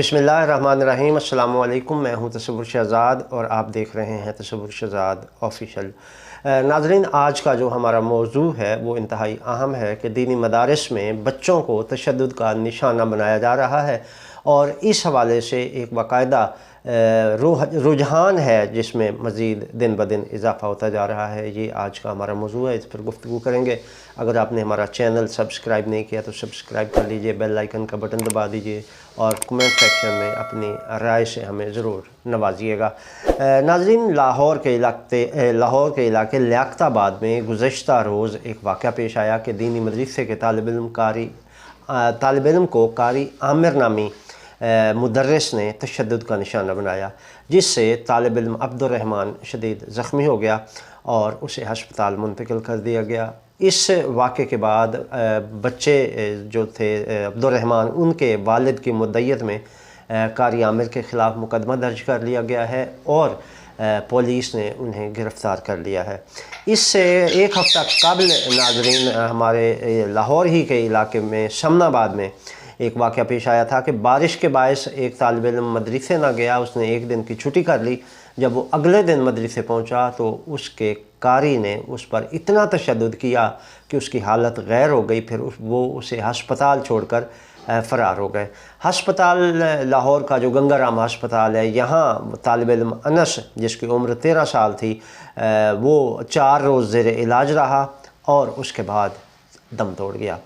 बिस्मिल्लाहिर्रहमानिर्रहीम। अस्सलाम वालेकुम। मैं हूं तसव्वुर शहज़ाद और आप देख रहे हैं तसव्वुर शहज़ाद ऑफिशियल। नाज़रीन, आज का जो हमारा मौजू है वो इंतहाई अहम है कि दीनी मदारिस में बच्चों को तशद्दुद का निशाना बनाया जा रहा है और इस हवाले से एक बाकायदा रुझान है जिसमें मज़ीद दिन ब दिन इजाफ़ा होता जा रहा है। ये आज का हमारा मौजू है, इस पर गुफ्तगू करेंगे। अगर आपने हमारा चैनल सब्सक्राइब नहीं किया तो सब्सक्राइब कर लीजिए, बेल आइकन का बटन दबा दीजिए और कमेंट सेक्शन में अपनी राय से हमें ज़रूर नवाजिएगा। नाज़रीन, लाहौर के इलाके लियाकताबाद में गुज़श्ता रोज़ एक वाक़या पेश आया कि दीनी मदरसे के तालिब इल्म को कारी आमिर नामी मुदर्रिस ने तशद्दुद का निशाना बनाया, जिससे तालिब इल्म अब्दुर्रहमान शदीद ज़ख्मी हो गया और उसे हस्पताल मुंतकिल कर दिया गया। इस वाक़े के बाद बच्चे जो थे अब्दुर्रहमान, उनके वालिद की मुद्दयत में कारी आमिर के ख़िलाफ़ मुकदमा दर्ज कर लिया गया है और पुलिस ने उन्हें गिरफ़्तार कर लिया है। इससे एक हफ़्ता कबल नाज़रीन हमारे लाहौर ही के इलाके में शमनाबाद में एक वाक़या पेश आया था कि बारिश के बायस एक तालिब इल्म मदरसे ना गया, उसने एक दिन की छुट्टी कर ली। जब वो अगले दिन मदरसे पहुंचा तो उसके कारी ने उस पर इतना तशद्दुद किया कि उसकी हालत गैर हो गई। फिर वो उसे हस्पताल छोड़कर फ़रार हो गए। हस्पताल लाहौर का जो गंगाराम हस्पताल है, यहाँ तालिब इल्म अनस, जिसकी उम्र 13 साल थी, वो 4 रोज़ ज़ेर इलाज रहा और उसके बाद दम तोड़ गया।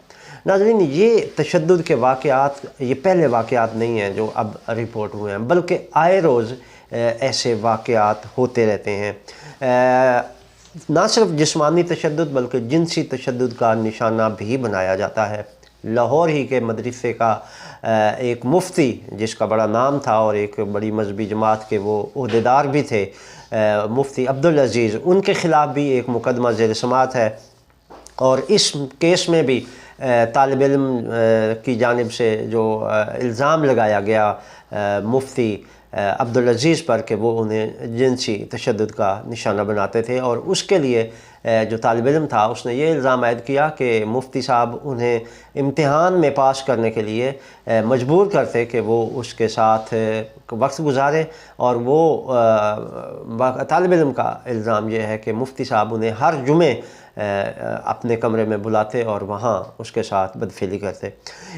नाज़रीन, ये तशद्दुद के वाक़यात ये पहले वाक़यात नहीं हैं जो अब रिपोर्ट हुए हैं, बल्कि आए रोज़ ऐसे वाक़यात होते रहते हैं। ना सिर्फ जिस्मानी तशद्दुद बल्कि जिनसी तशद्दुद का निशाना भी बनाया जाता है। लाहौर ही के मदरसे का एक मुफ्ती, जिसका बड़ा नाम था और एक बड़ी मजहबी जमात के वो ओहदेदार भी थे, मुफ्ती अब्दुल अज़ीज़, उनके ख़िलाफ़ भी एक मुकदमा ज़ेर समाअत है और इस केस में भी तालिब इल्म की जानिब से जो इल्ज़ाम लगाया गया मुफ्ती अब्दुल अज़ीज़ पर कि वो उन्हें जिनसी तशद्दुद का निशाना बनाते थे, और उसके लिए जो तालिब इल्म था उसने ये इल्ज़ाम आयद किया कि मुफ्ती साहब उन्हें इम्तिहान में पास करने के लिए मजबूर करते कि वो उसके साथ वक्त गुजारे। और वो तालिब इल्म का इल्ज़ाम यह है कि मुफ्ती साहब उन्हें हर जुमे अपने कमरे में बुलाते और वहाँ उसके साथ बदफेली करते।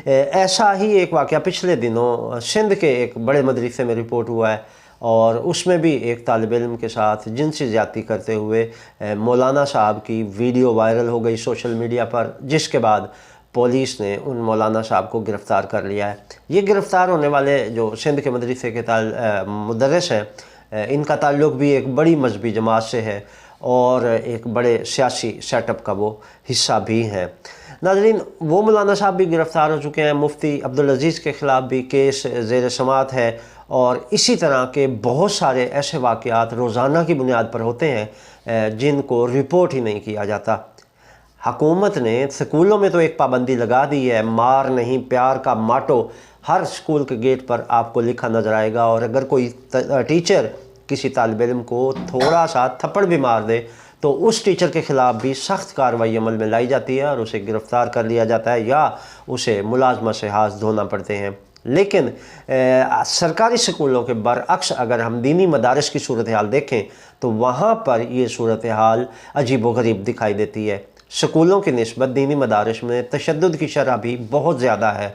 ऐसा ही एक वाक़या पिछले दिनों सिंध के एक बड़े मदरसे में रिपोर्ट हुआ है और उसमें भी एक तालिब इल्म के साथ जिनसी ज़्यादती करते हुए मौलाना साहब की वीडियो वायरल हो गई सोशल मीडिया पर, जिसके बाद पुलिस ने उन मौलाना साहब को गिरफ़्तार कर लिया है। ये गिरफ़्तार होने वाले जो सिंध के मदरसे के मुदर्रिस हैं, इनका ताल्लुक़ भी एक बड़ी मजहबी जमात से है और एक बड़े सियासी सेटअप का वो हिस्सा भी हैं। नाज़रीन, वो मौलाना साहब भी गिरफ़्तार हो चुके हैं। मुफ्ती अब्दुल अज़ीज़ के ख़िलाफ़ भी केस ज़ेर समाअत है और इसी तरह के बहुत सारे ऐसे वाक़यात रोज़ाना की बुनियाद पर होते हैं जिनको रिपोर्ट ही नहीं किया जाता। हुकूमत ने स्कूलों में तो एक पाबंदी लगा दी है, मार नहीं प्यार का माटो हर स्कूल के गेट पर आपको लिखा नज़र आएगा, और अगर कोई टीचर किसी तालिब इल्म को थोड़ा सा थप्पड़ भी मार दे तो उस टीचर के ख़िलाफ़ भी सख्त कार्रवाई अमल में लाई जाती है और उसे गिरफ़्तार कर लिया जाता है या उसे मुलाजमत से हाथ धोना पड़ते हैं। लेकिन सरकारी स्कूलों के बरअक्स अगर हम दीनी मदारिस की सूरत हाल देखें तो वहाँ पर ये सूरत हाल अजीब व गरीब दिखाई देती है। स्कूलों की निस्बत दीनी मदारिस में तशद्दुद की शरह भी बहुत ज़्यादा है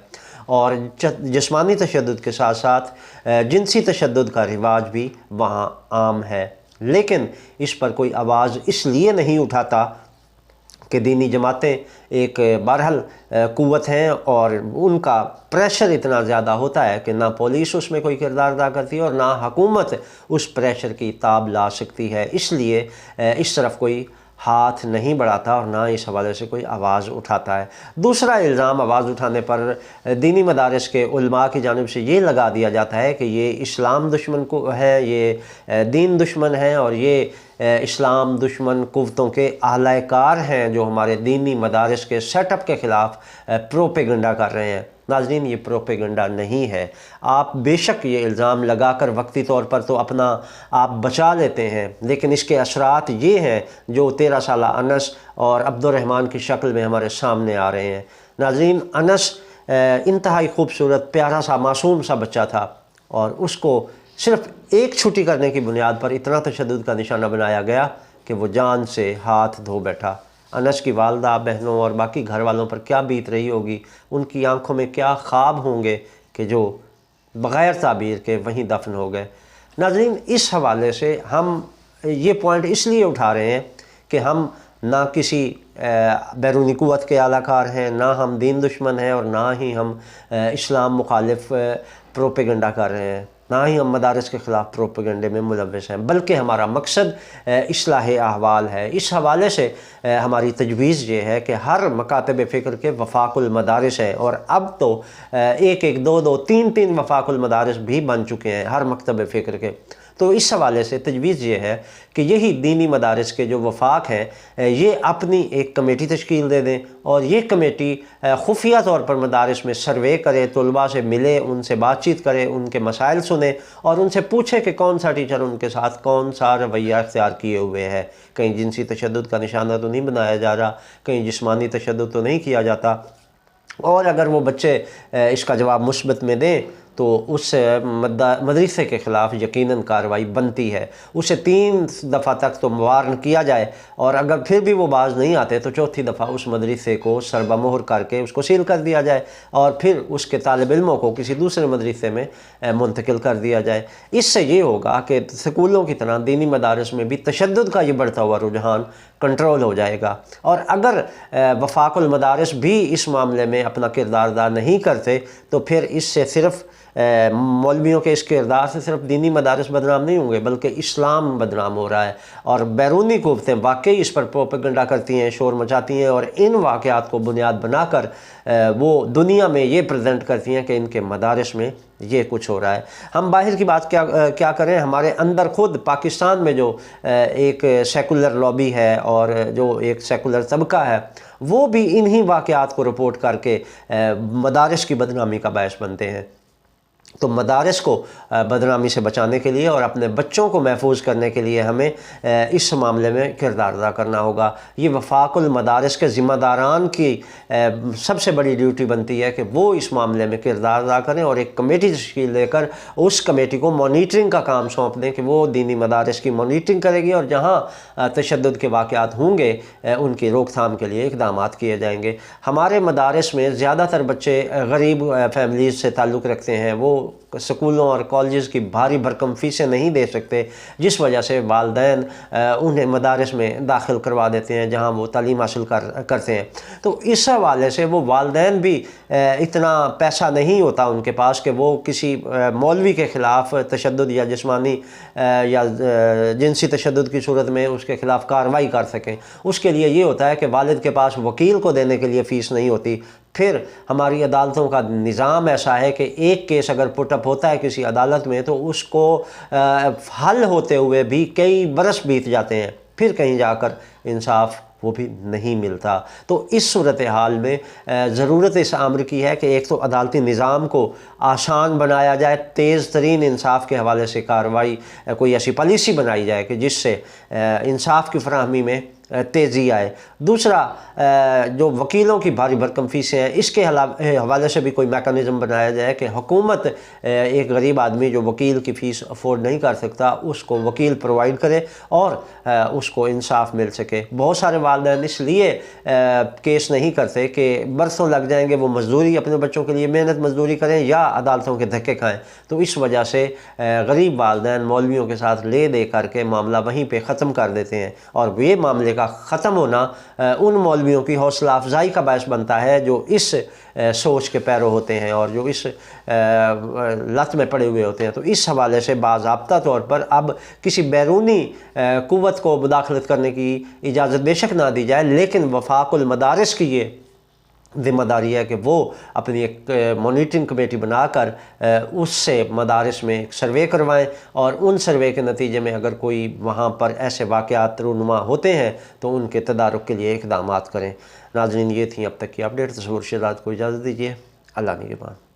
और जिस्मानी तशद्दुद के साथ साथ जिनसी तशद्दुद का रिवाज भी वहाँ आम है। लेकिन इस पर कोई आवाज़ इसलिए नहीं उठाता कि दीनी जमातें एक बहरहाल क़ुव्वत हैं और उनका प्रेशर इतना ज़्यादा होता है कि ना पुलिस उसमें कोई किरदार अदा करती है और ना हुकूमत उस प्रेशर की ताब ला सकती है। इसलिए इस तरफ कोई हाथ नहीं बढ़ाता और ना इस हवाले से कोई आवाज़ उठाता है। दूसरा इल्ज़ाम आवाज़ उठाने पर दीनी मदारिस के उलमा की जानिब से ये लगा दिया जाता है कि ये इस्लाम दुश्मन को है, ये दीन दुश्मन है और ये इस्लाम दुश्मन कुव्वतों के आलाकार हैं जो हमारे दीनी मदारिस के सेटअप के ख़िलाफ़ प्रोपेगेंडा कर रहे हैं। नाज़रीन, ये प्रोपेगेंडा नहीं है। आप बेशक ये इल्ज़ाम लगाकर वक्ती तौर पर तो अपना आप बचा लेते हैं, लेकिन इसके असरात ये हैं जो 13 साला अनस और अब्दुर्रहमान की शक्ल में हमारे सामने आ रहे हैं। नाज़रीन, अनस انتہائی خوبصورت پیارا سا معصوم سا بچہ تھا، اور اس کو صرف ایک چھٹی کرنے کی بنیاد پر اتنا تشدد کا نشانہ بنایا گیا کہ وہ جان سے ہاتھ دھو بیٹھا۔ انس کی والدہ، بہنوں اور باقی گھر والوں پر کیا بیت رہی ہوگی، ان کی آنکھوں میں کیا خواب ہوں گے کہ جو بغیر تعبیر کے وہیں دفن ہو گئے۔ ناظرین، اس حوالے سے ہم یہ پوائنٹ اس لیے اٹھا رہے ہیں کہ ہم نہ کسی بیرونی قوت کے اعلی کار ہیں، نہ ہم دین دشمن ہیں، اور نہ ہی ہم اسلام مخالف پروپیگنڈا کر رہے ہیں، نہ ہی ہم مدارس کے خلاف پروپیگنڈے میں ملوث ہیں، بلکہ ہمارا مقصد اصلاح احوال ہے۔ اس حوالے سے ہماری تجویز یہ ہے کہ ہر مکاتب فکر کے وفاق المدارس ہے، اور اب تو ایک ایک دو دو تین تین وفاق المدارس بھی بن چکے ہیں ہر مکتب فکر کے۔ تو اس حوالے سے تجویز یہ ہے کہ یہی دینی مدارس کے جو وفاق ہیں یہ اپنی ایک کمیٹی تشکیل دے دیں، اور یہ کمیٹی خفیہ طور پر مدارس میں سروے کرے، طلباء سے ملے، ان سے بات چیت کرے، ان کے مسائل سنے، اور ان سے پوچھے کہ کون سا ٹیچر ان کے ساتھ کون سا رویہ اختیار کیے ہوئے ہے، کہیں جنسی تشدد کا نشانہ تو نہیں بنایا جا رہا، کہیں جسمانی تشدد تو نہیں کیا جاتا۔ اور اگر وہ بچے اس کا جواب مثبت میں دیں تو اس مدرسے کے خلاف یقیناً کارروائی بنتی ہے، اسے 3 دفعہ تک تو وارن کیا جائے، اور اگر پھر بھی وہ باز نہیں آتے تو 4تھی دفعہ اس مدرسے کو سربہ مہر کر کے اس کو سیل کر دیا جائے، اور پھر اس کے طالب علموں کو کسی دوسرے مدرسے میں منتقل کر دیا جائے۔ اس سے یہ ہوگا کہ سکولوں کی طرح دینی مدارس میں بھی تشدد کا یہ بڑھتا ہوا رجحان کنٹرول ہو جائے گا۔ اور اگر وفاق المدارس بھی اس معاملے میں اپنا کردار ادا نہیں کرتے تو پھر اس سے صرف مولویوں کے اس کردار سے صرف دینی مدارس بدنام نہیں ہوں گے، بلکہ اسلام بدنام ہو رہا ہے، اور بیرونی قوتیں واقعی اس پر پروپیگنڈا کرتی ہیں، شور مچاتی ہیں، اور ان واقعات کو بنیاد بنا کر وہ دنیا میں یہ پریزنٹ کرتی ہیں کہ ان کے مدارس میں یہ کچھ ہو رہا ہے۔ ہم باہر کی بات کیا کریں، ہمارے اندر خود پاکستان میں جو ایک سیکولر لابی ہے اور جو ایک سیکولر طبقہ ہے، وہ بھی انہی واقعات کو رپورٹ کر کے مدارس کی بدنامی کا باعث بنتے ہیں۔ تو مدارس کو بدنامی سے بچانے کے لیے اور اپنے بچوں کو محفوظ کرنے کے لیے ہمیں اس معاملے میں کردار ادا کرنا ہوگا۔ یہ وفاق المدارس کے ذمہ داران کی سب سے بڑی ڈیوٹی بنتی ہے کہ وہ اس معاملے میں کردار ادا کریں، اور ایک کمیٹی تشکیل دے کر اس کمیٹی کو مانیٹرنگ کا کام سونپ دیں کہ وہ دینی مدارس کی مانیٹرنگ کرے گی، اور جہاں تشدد کے واقعات ہوں گے ان کی روک تھام کے لیے اقدامات کیے جائیں گے۔ ہمارے مدارس میں زیادہ تر بچے غریب فیملیز سے تعلق رکھتے ہیں، وہ سکولوں اور کالجز کی بھاری بھرکم فیسیں نہیں دے سکتے، جس وجہ سے والدین انہیں مدارس میں داخل کروا دیتے ہیں جہاں وہ تعلیم حاصل کرتے ہیں۔ تو اس حوالے سے وہ والدین بھی اتنا پیسہ نہیں ہوتا ان کے پاس کہ وہ کسی مولوی کے خلاف تشدد یا جسمانی یا جنسی تشدد کی صورت میں اس کے خلاف کارروائی کر سکیں۔ اس کے لیے یہ ہوتا ہے کہ والد کے پاس وکیل کو دینے کے لیے فیس نہیں ہوتی۔ پھر ہماری عدالتوں کا نظام ایسا ہے کہ ایک کیس اگر پٹ اپ ہوتا ہے کسی عدالت میں تو اس کو حل ہوتے ہوئے بھی کئی برس بیت جاتے ہیں، پھر کہیں جا کر انصاف وہ بھی نہیں ملتا۔ تو اس صورتحال میں ضرورت اس امر کی ہے کہ ایک تو عدالتی نظام کو آسان بنایا جائے، تیز ترین انصاف کے حوالے سے کارروائی، کوئی ایسی پالیسی بنائی جائے کہ جس سے انصاف کی فراہمی میں تیزی آئے۔ دوسرا، جو وکیلوں کی بھاری بھرکم فیسیں ہیں، اس کے حوالے سے بھی کوئی میکانزم بنایا جائے کہ حکومت ایک غریب آدمی جو وکیل کی فیس افورڈ نہیں کر سکتا اس کو وکیل پرووائڈ کرے اور اس کو انصاف مل سکے۔ بہت سارے والدین اس لیے کیس نہیں کرتے کہ برسوں لگ جائیں گے، وہ مزدوری اپنے بچوں کے لیے محنت مزدوری کریں یا عدالتوں کے دھکے کھائیں، تو اس وجہ سے غریب والدین مولویوں کے ساتھ لے دے کر کے معاملہ وہیں پہ ختم کر دیتے ہیں، اور یہ معاملے کا ختم ہونا ان مولویوں کی حوصلہ افزائی کا باعث بنتا ہے جو اس سوچ کے پیرو ہوتے ہیں اور جو اس لت میں پڑے ہوئے ہوتے ہیں۔ تو اس حوالے سے باضابطہ طور پر اب کسی بیرونی قوت کو مداخلت کرنے کی اجازت بے شک نہ دی جائے، لیکن وفاق المدارس کی یہ ذمہ داری ہے کہ وہ اپنی ایک مانیٹرنگ کمیٹی بنا کر اس سے مدارس میں ایک سروے کروائیں، اور ان سروے کے نتیجے میں اگر کوئی وہاں پر ایسے واقعات رونما ہوتے ہیں تو ان کے تدارک کے لیے اقدامات کریں۔ ناظرین، یہ تھیں اب تک کی اپڈیٹ۔ تصور شہزاد کو اجازت دیجیے۔ اللہ نگہبان۔